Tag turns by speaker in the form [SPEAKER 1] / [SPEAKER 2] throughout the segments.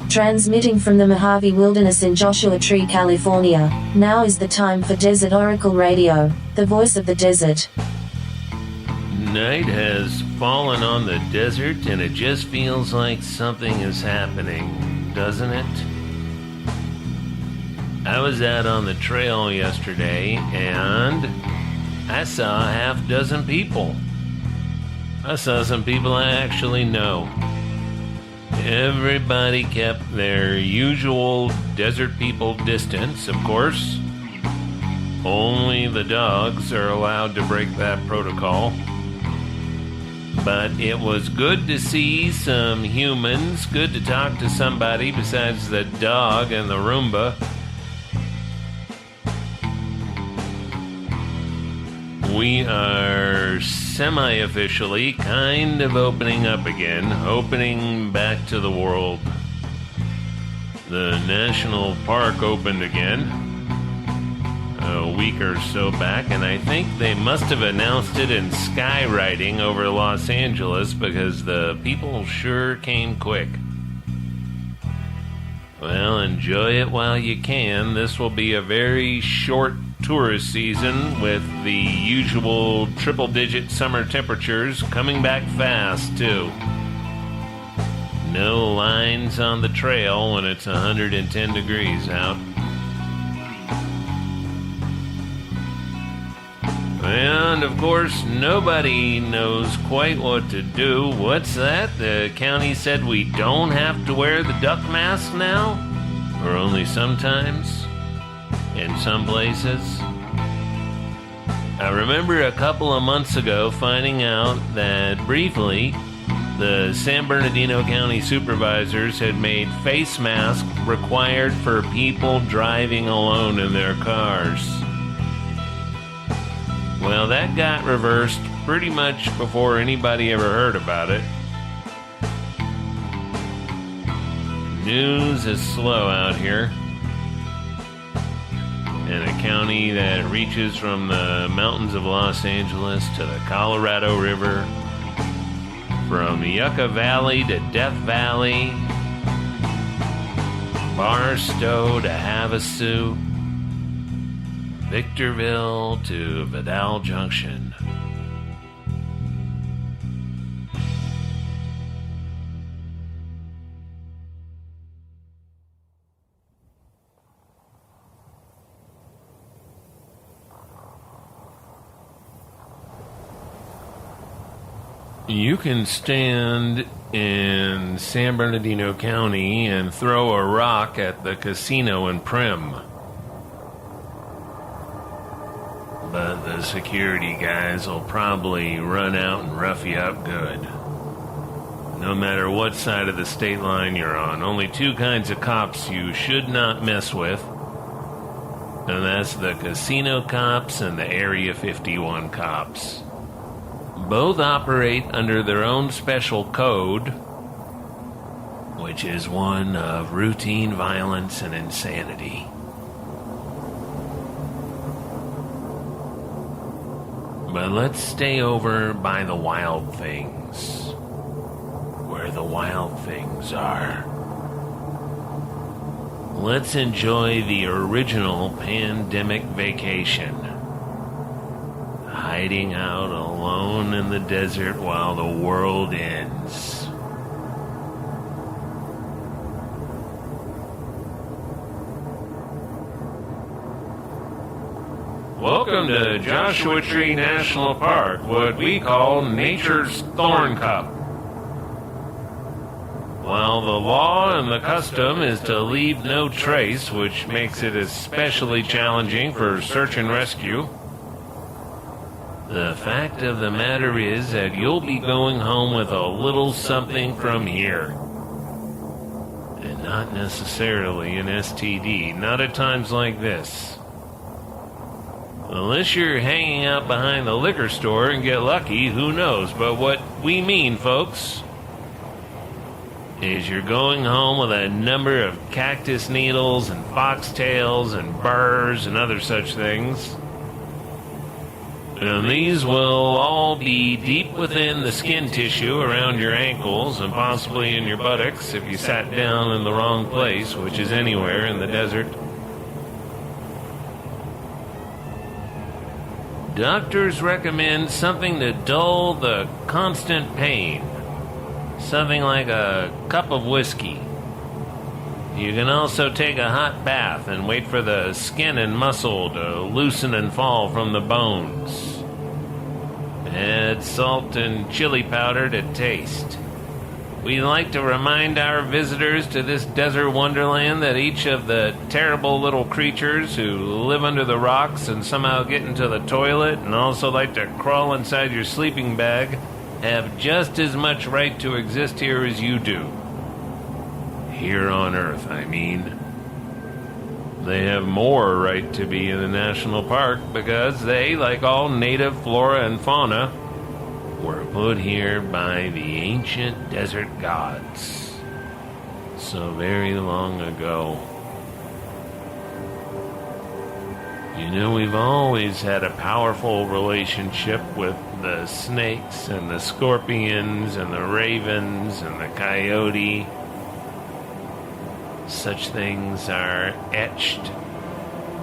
[SPEAKER 1] Transmitting from the Mojave Wilderness in Joshua Tree, California, now is the time for Desert Oracle Radio, the voice of the desert.
[SPEAKER 2] Night has fallen on the desert and it just feels like something is happening, doesn't it? I was out on the trail yesterday and I saw a half dozen people. I saw some people I actually know. Everybody kept their usual desert people distance, of course. Only the dogs are allowed to break that protocol. But it was good to see some humans, good to talk to somebody besides the dog and the Roomba. We are semi-officially kind of opening up again, opening back to the world. The national park opened again a week or so back, and I think they must have announced it in skywriting over Los Angeles because the people sure came quick. Well, enjoy it while you can. This will be a very short tourist season with the usual triple-digit summer temperatures coming back fast, too. No lines on the trail when it's 110 degrees out. And, of course, nobody knows quite what to do. What's that? The county said we don't have to wear the duck mask now? Or only sometimes? In some places? I remember a couple of months ago finding out that briefly the San Bernardino County supervisors had made face masks required for people driving alone in their cars. Well, that got reversed pretty much before anybody ever heard about it. News is slow out here. In a county that reaches from the mountains of Los Angeles to the Colorado River, from Yucca Valley to Death Valley, Barstow to Havasu, Victorville to Vidal Junction. You can stand in San Bernardino County and throw a rock at the casino in Prim. But the security guys will probably run out and rough you up good. No matter what side of the state line you're on, only two kinds of cops you should not mess with. And that's the casino cops and the Area 51 cops. Both operate under their own special code, which is one of routine violence and insanity. But let's stay over by the wild things, where the wild things are. Let's enjoy the original pandemic vacation. Hiding out alone in the desert while the world ends. Welcome to Joshua Tree National Park, what we call nature's thorn cup. While the law and the custom is to leave no trace, which makes it especially challenging for search and rescue, the fact of the matter is that you'll be going home with a little something from here. And not necessarily an STD, not at times like this. Unless you're hanging out behind the liquor store and get lucky, who knows? But what we mean, folks, is you're going home with a number of cactus needles and foxtails and burrs and other such things. And these will all be deep within the skin tissue around your ankles and possibly in your buttocks if you sat down in the wrong place, which is anywhere in the desert. Doctors recommend something to dull the constant pain. Something like a cup of whiskey. You can also take a hot bath and wait for the skin and muscle to loosen and fall from the bones. Add salt and chili powder to taste. We like to remind our visitors to this desert wonderland that each of the terrible little creatures who live under the rocks and somehow get into the toilet and also like to crawl inside your sleeping bag have just as much right to exist here as you do. Here on Earth, I mean. They have more right to be in the national park because they, like all native flora and fauna, were put here by the ancient desert gods so very long ago. You know, we've always had a powerful relationship with the snakes and the scorpions and the ravens and the coyote. Such things are etched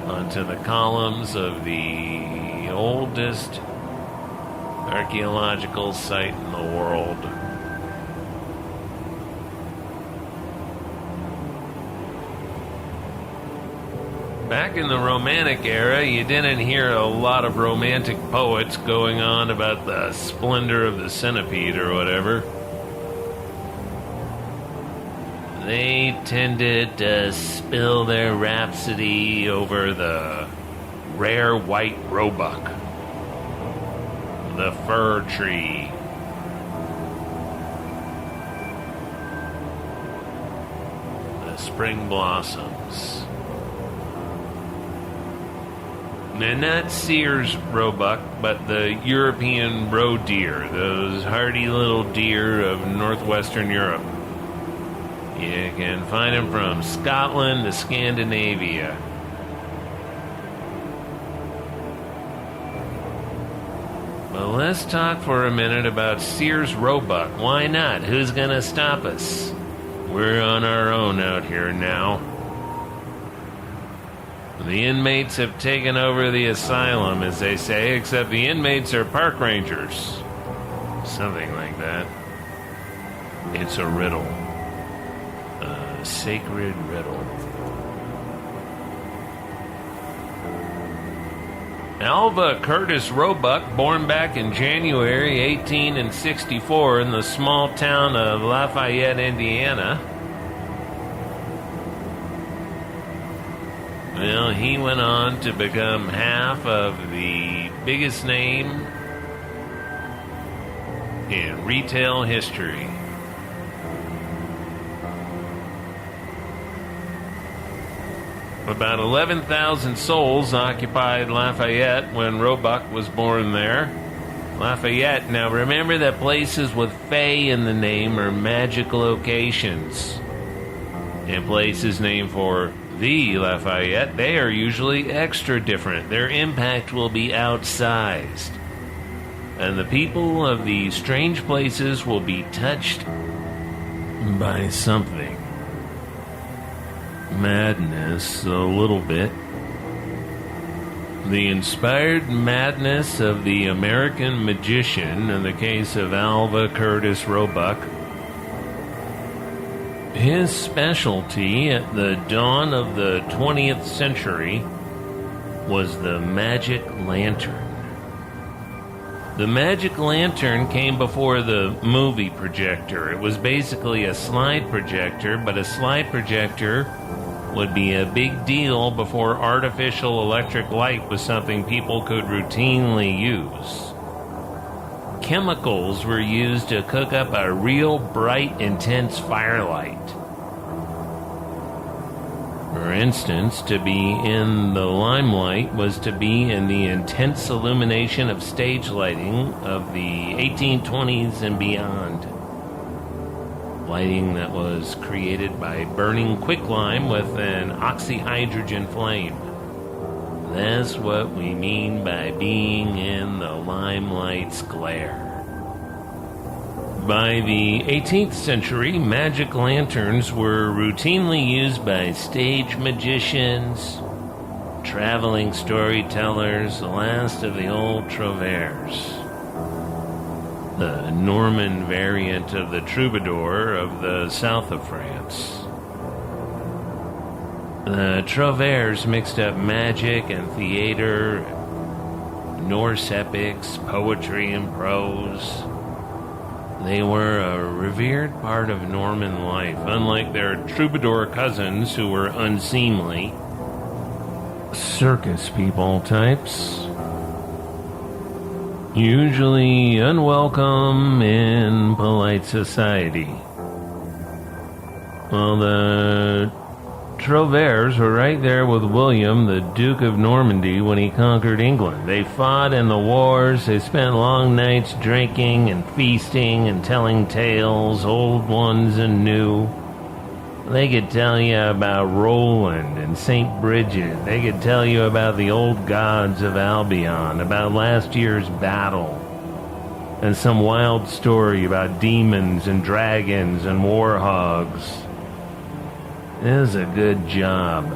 [SPEAKER 2] onto the columns of the oldest archaeological site in the world. Back in the Romantic era, you didn't hear a lot of romantic poets going on about the splendor of the centipede or whatever. They tended to spill their rhapsody over the rare white roebuck, the fir tree, the spring blossoms, and not Sears roebuck, but the European roe deer, those hardy little deer of northwestern Europe. You can find them from Scotland to Scandinavia. Well, let's talk for a minute about Sears roebuck. Why not? Who's gonna stop us? We're on our own out here now. The inmates have taken over the asylum, as they say, except the inmates are park rangers. Something like that. It's a riddle. Sacred riddle. Alva Curtis Roebuck, born back in January 1864 in the small town of Lafayette, Indiana. Well, he went on to become half of the biggest name in retail history. About 11,000 souls occupied Lafayette when Roebuck was born there. Lafayette, now remember that places with Fae in the name are magic locations. And places named for the Lafayette, they are usually extra different. Their impact will be outsized. And the people of these strange places will be touched by something. Madness, a little bit. The inspired madness of the American magician in the case of Alva Curtis Roebuck. His specialty at the dawn of the 20th century was the magic lantern. The magic lantern came before the movie projector. It was basically a slide projector, but a slide projector would be a big deal before artificial electric light was something people could routinely use. Chemicals were used to cook up a real bright, intense firelight. For instance, to be in the limelight was to be in the intense illumination of stage lighting of the 1820s and beyond. Lighting that was created by burning quicklime with an oxyhydrogen flame. That's what we mean by being in the limelight's glare. By the 18th century, magic lanterns were routinely used by stage magicians, traveling storytellers, the last of the old trouvères. The Norman variant of the troubadour of the south of France. The trouvères mixed up magic and theater, Norse epics, poetry and prose. They were a revered part of Norman life, unlike their troubadour cousins who were unseemly. Circus people types. Usually unwelcome in polite society. Well, the trouvères were right there with William, the Duke of Normandy, when he conquered England. They fought in the wars, they spent long nights drinking and feasting and telling tales, old ones and new. They could tell you about Roland and St. Bridget. They could tell you about the old gods of Albion, about last year's battle, and some wild story about demons and dragons and warhogs. It is a good job.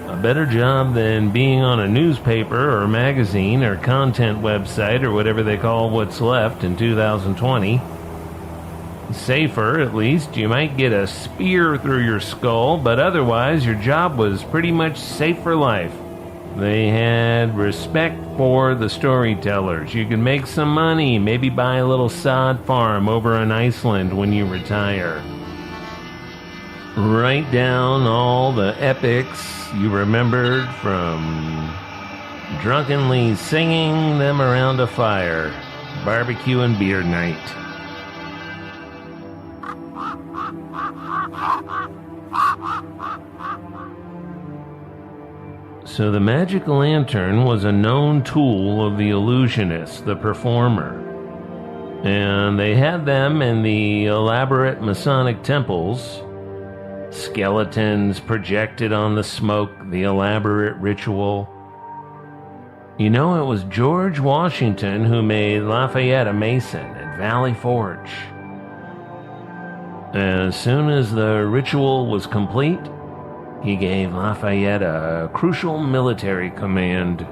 [SPEAKER 2] A better job than being on a newspaper or magazine or content website or whatever they call what's left in 2020. Safer, at least. You might get a spear through your skull, but otherwise your job was pretty much safe for life. They had respect for the storytellers. You could make some money, maybe buy a little sod farm over in Iceland when you retire. Write down all the epics you remembered from drunkenly singing them around a fire, barbecue and beer night. So the magic lantern was a known tool of the illusionist, the performer. And they had them in the elaborate Masonic temples. Skeletons projected on the smoke, the elaborate ritual. You know, it was George Washington who made Lafayette a Mason at Valley Forge. As soon as the ritual was complete, he gave Lafayette a crucial military command.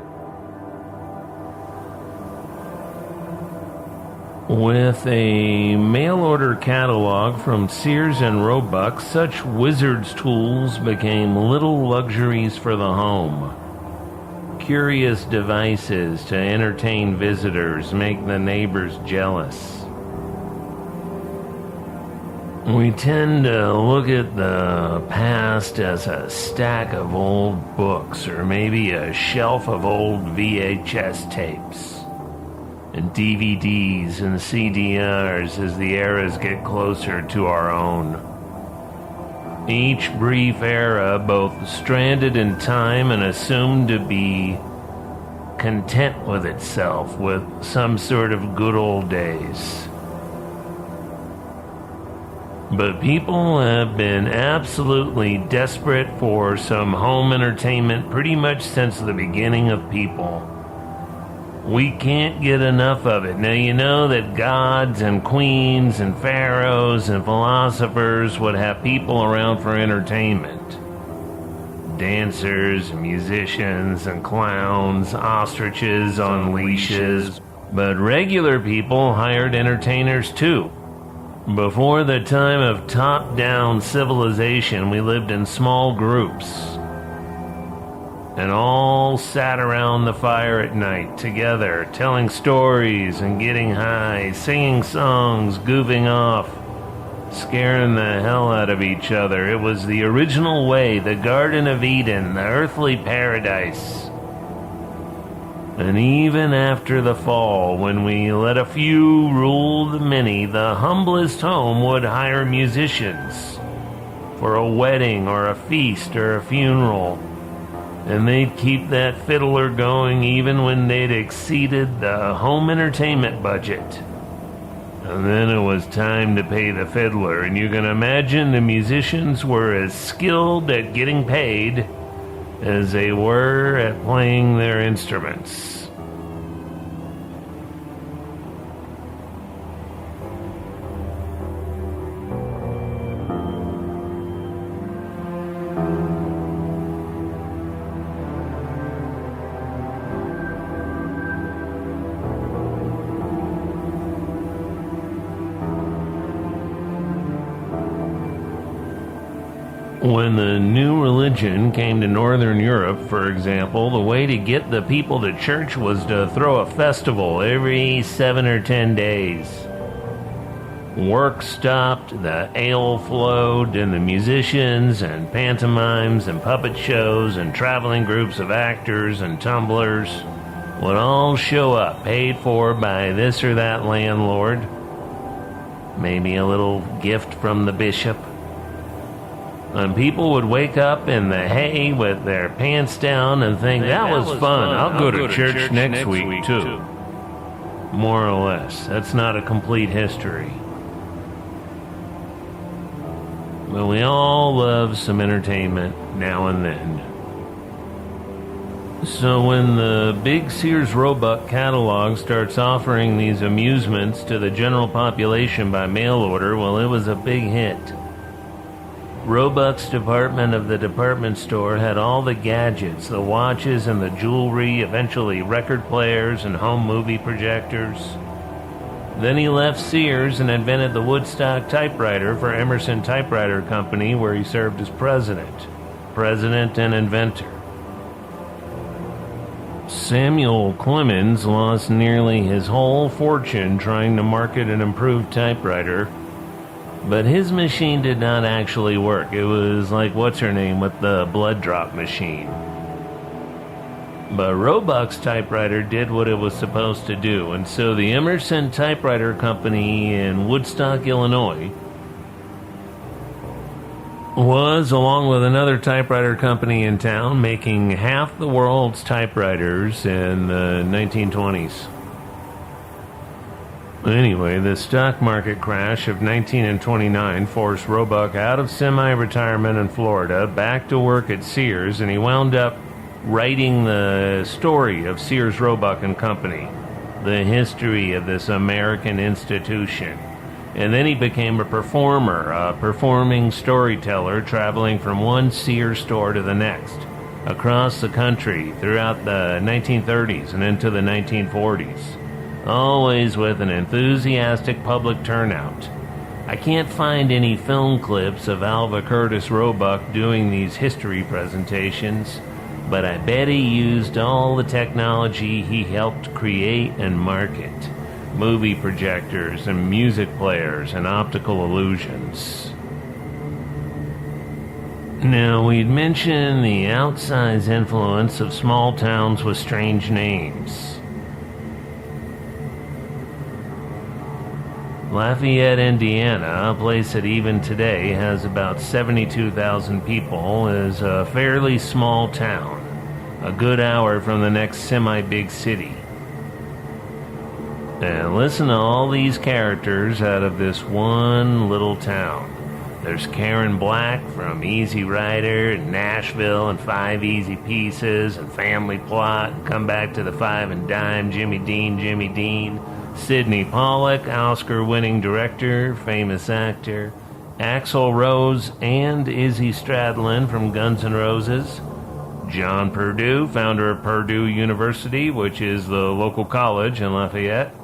[SPEAKER 2] With a mail-order catalog from Sears and Roebuck, such wizard's tools became little luxuries for the home. Curious devices to entertain visitors, make the neighbors jealous. We tend to look at the past as a stack of old books, or maybe a shelf of old VHS tapes, and DVDs and CDRs as the eras get closer to our own. Each brief era both stranded in time and assumed to be content with itself, with some sort of good old days. But people have been absolutely desperate for some home entertainment pretty much since the beginning of people. We can't get enough of it. Now, you know that gods and queens and pharaohs and philosophers would have people around for entertainment. Dancers, musicians, and clowns, ostriches on leashes. But regular people hired entertainers too. Before the time of top-down civilization, we lived in small groups and all sat around the fire at night together, telling stories and getting high, singing songs, goofing off, scaring the hell out of each other. It was the original way, the Garden of Eden, the earthly paradise. And even after the fall, when we let a few rule the many, the humblest home would hire musicians for a wedding or a feast or a funeral. And they'd keep that fiddler going even when they'd exceeded the home entertainment budget. And then it was time to pay the fiddler, and you can imagine the musicians were as skilled at getting paid as they were at playing their instruments. When the new religion came to Northern Europe, for example, the way to get the people to church was to throw a festival every 7 or 10 days. Work stopped, the ale flowed, and the musicians and pantomimes and puppet shows and traveling groups of actors and tumblers would all show up, paid for by this or that landlord. Maybe a little gift from the bishop. And people would wake up in the hay with their pants down and think, that was fun. I'll go to church next week, too. More or less. That's not a complete history. But we all love some entertainment now and then. So when the big Sears Roebuck catalog starts offering these amusements to the general population by mail order, well, it was a big hit. Roebuck's department of the department store had all the gadgets, the watches and the jewelry, eventually record players and home movie projectors. Then he left Sears and invented the Woodstock typewriter for Emerson Typewriter Company, where he served as president and inventor. Samuel Clemens lost nearly his whole fortune trying to market an improved typewriter. But his machine did not actually work. It was like what's-her-name with the blood drop machine. But Roebuck's typewriter did what it was supposed to do, and so the Emerson Typewriter Company in Woodstock, Illinois, was, along with another typewriter company in town, making half the world's typewriters in the 1920s. Anyway, the stock market crash of 1929 forced Roebuck out of semi-retirement in Florida, back to work at Sears, and he wound up writing the story of Sears Roebuck and Company, the history of this American institution. And then he became a performer, a performing storyteller, traveling from one Sears store to the next, across the country throughout the 1930s and into the 1940s. Always with an enthusiastic public turnout. I can't find any film clips of Alva Curtis Roebuck doing these history presentations, but I bet he used all the technology he helped create and market. Movie projectors and music players and optical illusions. Now, we'd mentioned the outsized influence of small towns with strange names. Lafayette, Indiana, a place that even today has about 72,000 people, is a fairly small town, a good hour from the next semi-big city. And listen to all these characters out of this one little town. There's Karen Black from Easy Rider and Nashville and Five Easy Pieces and Family Plot and Come Back to the Five and Dime, Jimmy Dean. Sidney Pollack, Oscar-winning director, famous actor, Axl Rose and Izzy Stradlin from Guns N' Roses, John Purdue, founder of Purdue University, which is the local college in Lafayette,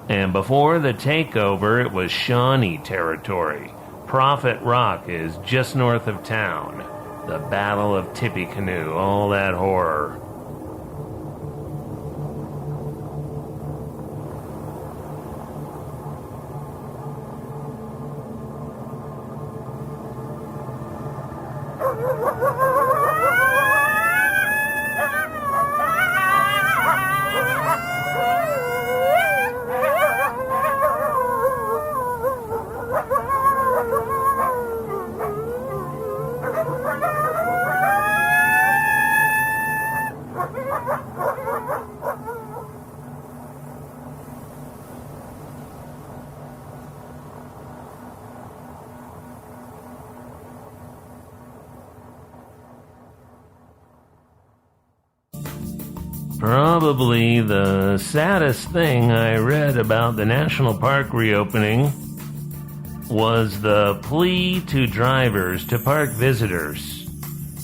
[SPEAKER 2] and before the takeover, it was Shawnee territory. Prophet Rock is just north of town. The Battle of Tippecanoe, all that horror. Probably the saddest thing I read about the national park reopening was the plea to drivers, to park visitors,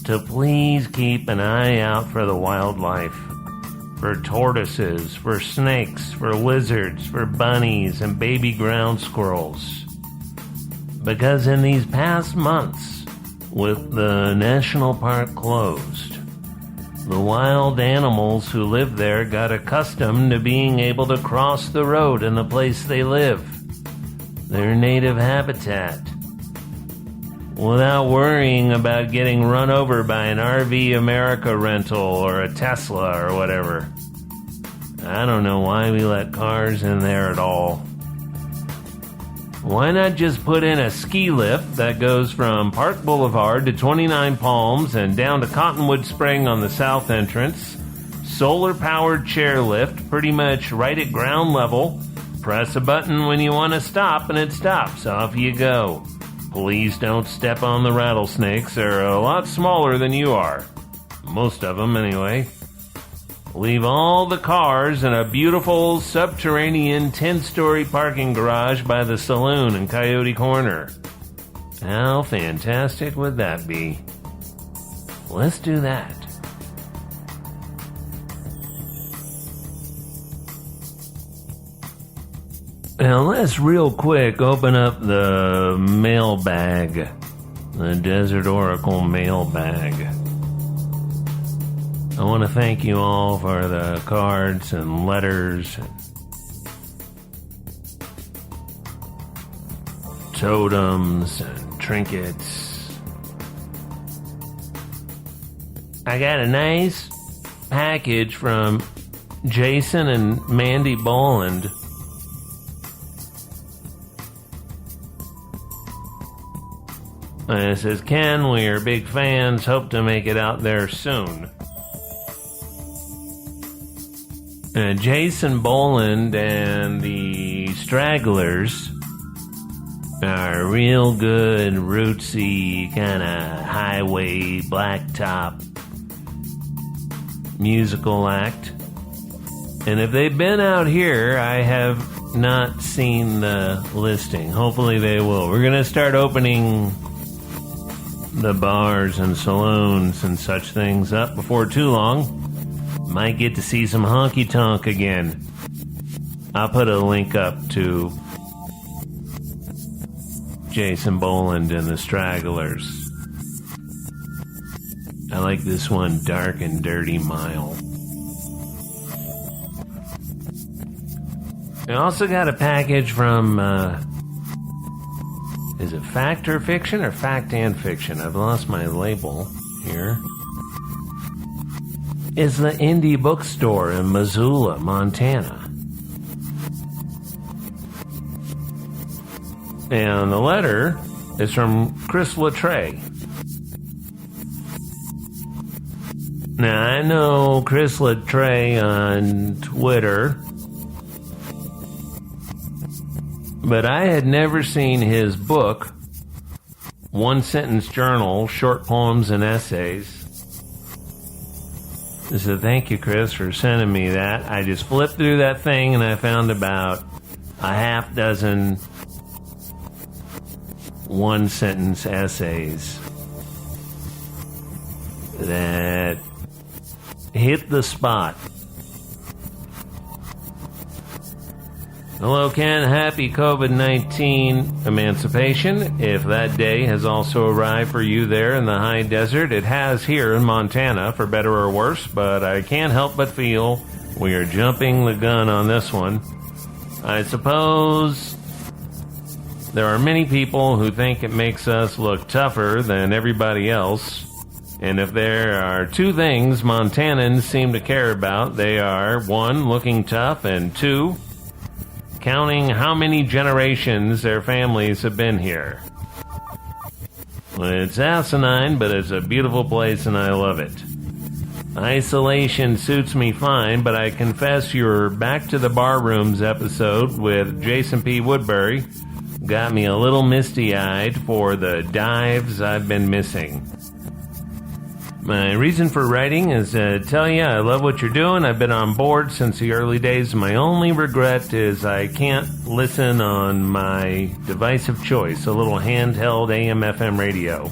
[SPEAKER 2] to please keep an eye out for the wildlife, for tortoises, for snakes, for lizards, for bunnies, and baby ground squirrels. Because in these past months, with the national park closed, the wild animals who live there got accustomed to being able to cross the road in the place they live, their native habitat, without worrying about getting run over by an RV America rental or a Tesla or whatever. I don't know why we let cars in there at all. Why not just put in a ski lift that goes from Park Boulevard to 29 Palms and down to Cottonwood Spring on the south entrance, solar-powered chairlift pretty much right at ground level, press a button when you want to stop and it stops, off you go. Please don't step on the rattlesnakes, they're a lot smaller than you are. Most of them, anyway. Leave all the cars in a beautiful subterranean 10-story parking garage by the saloon in Coyote Corner. How fantastic would that be? Let's do that. Now let's real quick open up the mailbag. The Desert Oracle mailbag. I want to thank you all for the cards and letters, and totems and trinkets. I got a nice package from Jason and Mandy Boland. And it says, Ken, we are big fans, hope to make it out there soon. Jason Boland and the Stragglers are real good, rootsy, kind of highway, blacktop musical act. And if they've been out here, I have not seen the listing. Hopefully they will. We're going to start opening the bars and saloons and such things up before too long. Might get to see some honky tonk again. I'll put a link up to Jason Boland and the Stragglers. I like this one, Dark and Dirty Mile. I also got a package from, is it Fact or Fiction or Fact and Fiction? I've lost my label here. It's the Indie Bookstore in Missoula, Montana. And the letter is from Chris Latray. Now, I know Chris Latray on Twitter, but I had never seen his book, One Sentence Journal, Short Poems and Essays. So thank you, Chris, for sending me that. I just flipped through that thing and I found about a half dozen one-sentence essays that hit the spot. Hello, Ken. Happy COVID-19 emancipation. If that day has also arrived for you there in the high desert, it has here in Montana, for better or worse, but I can't help but feel we are jumping the gun on this one. I suppose there are many people who think it makes us look tougher than everybody else, and if there are two things Montanans seem to care about, they are, one, looking tough, and two, counting how many generations their families have been here. It's asinine, but it's a beautiful place and I love it. Isolation suits me fine, but I confess your Back to the Bar Rooms episode with Jason P. Woodbury got me a little misty-eyed for the dives I've been missing. My reason for writing is to tell you I love what you're doing. I've been on board since the early days. My only regret is I can't listen on my device of choice, a little handheld AM/FM radio.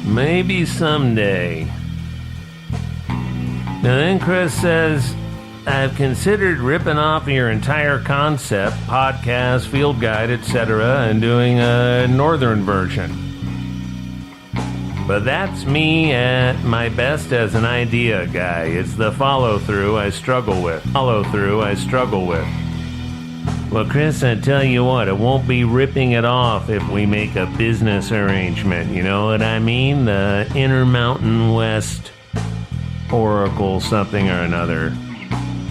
[SPEAKER 2] Maybe someday. Now then Chris says, I've considered ripping off your entire concept, podcast, field guide, etc., and doing a northern version. But that's me at my best as an idea guy. It's the follow-through I struggle with. Well, Chris, I tell you what, it won't be ripping it off if we make a business arrangement. You know what I mean? The Intermountain West Oracle something or another.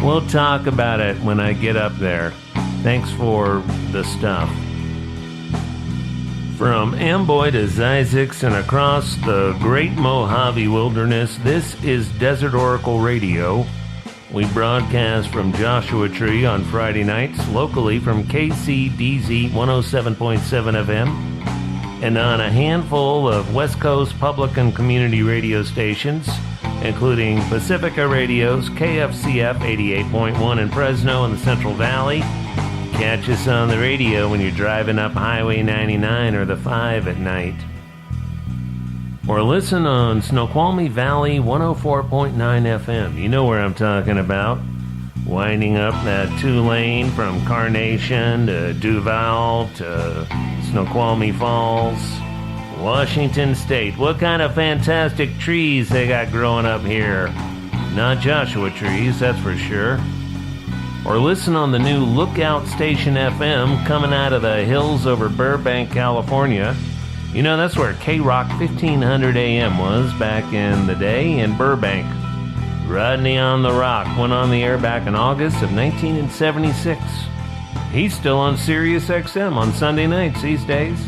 [SPEAKER 2] We'll talk about it when I get up there. Thanks for the stuff. From Amboy to Zzyzx and across the great Mojave wilderness, this is Desert Oracle Radio. We broadcast from Joshua Tree on Friday nights, locally from KCDZ 107.7 FM, and on a handful of West Coast public and community radio stations, including Pacifica Radio's KFCF 88.1 in Fresno in the Central Valley. Catch us on the radio when you're driving up Highway 99 or the 5 at night. Or listen on Snoqualmie Valley 104.9 FM. You know where I'm talking about. Winding up that 2-lane from Carnation to Duval to Snoqualmie Falls. Washington State. What kind of fantastic trees they got growing up here. Not Joshua trees, that's for sure. Or listen on the new Lookout Station FM coming out of the hills over Burbank, California. You know, that's where K-Rock 1500 AM was back in the day in Burbank. Rodney on the Rock went on the air back in August of 1976. He's still on Sirius XM on Sunday nights these days.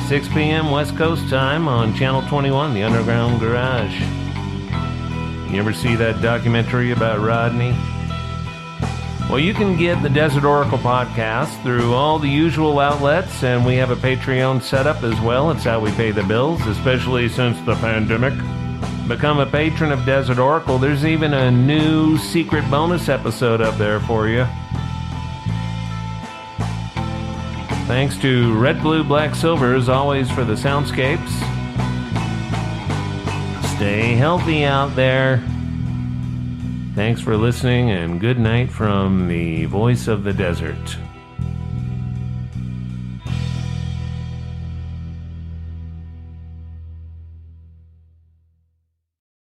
[SPEAKER 2] 6 p.m. West Coast time on Channel 21, The Underground Garage. You ever see that documentary about Rodney? Well, you can get the Desert Oracle podcast through all the usual outlets, and we have a Patreon set up as well. It's how we pay the bills, especially since the pandemic. Become a patron of Desert Oracle. There's even a new secret bonus episode up there for you. Thanks to Red, Blue, Black, Silver, as always, for the soundscapes. Stay healthy out there. Thanks for listening, and good night from the voice of the desert.